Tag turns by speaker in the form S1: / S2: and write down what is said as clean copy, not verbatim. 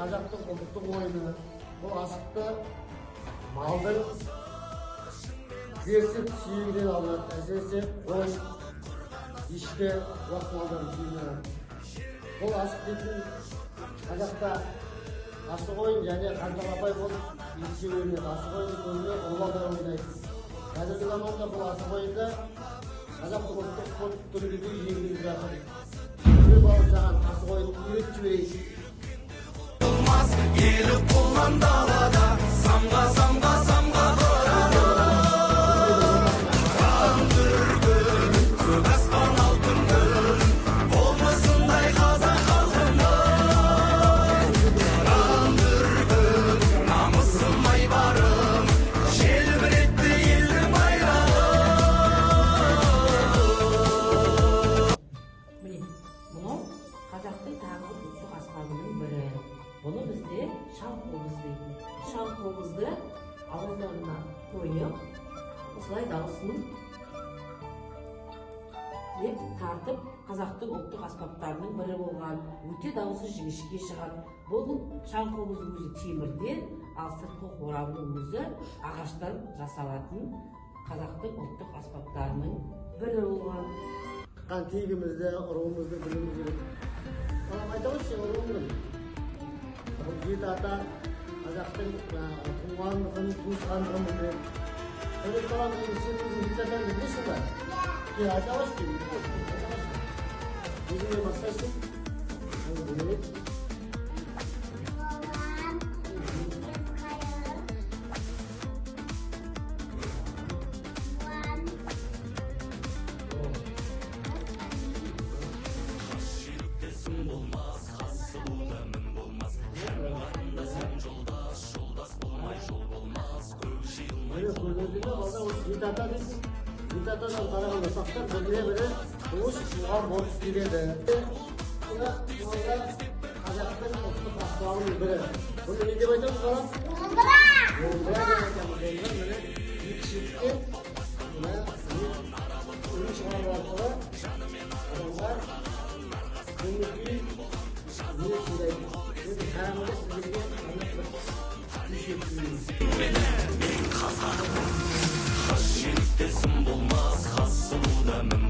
S1: қазақтың ұлттық ойыны. Бұл асықты малдың берсек сүйегінен алынады. Әсіресе қой, ешкі, уақ малдардың сүйегінен алынады. Бұл асық дейтін қазақта асық ойын және қандалапай болып ерекше өрнеді. Асық ойыны көбіне ұл балдар ойнайды. Қазіргі заманда бұл асық ойында қазақтың ұлттық спорт түрінде енгізіліп жатыр. Өре бауырсаған асық ойынын үйретіп жіберейік.
S2: Елі қолдан далада самға қан түргін көк аспан алтын күн болмысындай қазақ халқының қан түргін намысым айбарым желбіретті елдің байрағын.
S3: Мынау қазақтың тағы бір ұлттық аспабының бірі. Бұны бізде шал қобыз дейді. Шал қобызды ауыздарына қойып, осылай дауысын деп тартып, қазақтың ұлттық аспаптарының бірі болған. Өте дауысы жіңішке шығады. Бұл шал қобыздың өзі темірден, ал сыртқы қорабының өзі ағаштан жасалатын қазақтың ұлттық аспаптарының бірі болған.
S1: Қан тегімізді, ұрығымызды білуіміз керек. Айта қойшы, ұрығымның. Бұл жеті ата қазақтың туғандығын, туысқандығын білдіреді. Өз балам, сен өзің жеті атаны білесің ба? Айта қойшы деймін. Өзіңе бастайсың. Жеті ата дейсің. Жеті атадан қараған ұрпақтар біріне-бірі туыс туған болып келеді. Бұны қазақтың ұлттық аспабының бірі. Бұны не деп айтамыз балам? Домбыра! Домбыра деп айтамыз. Міне екі шетке үн шығару арқылы адамдар көңіл-күй не тыңдайды. Енді кәдімгі сіздерге анық бір күй жеткіземіз.
S2: Мен қазағым, хас жүйріктесім болмас, хас сұлуда мін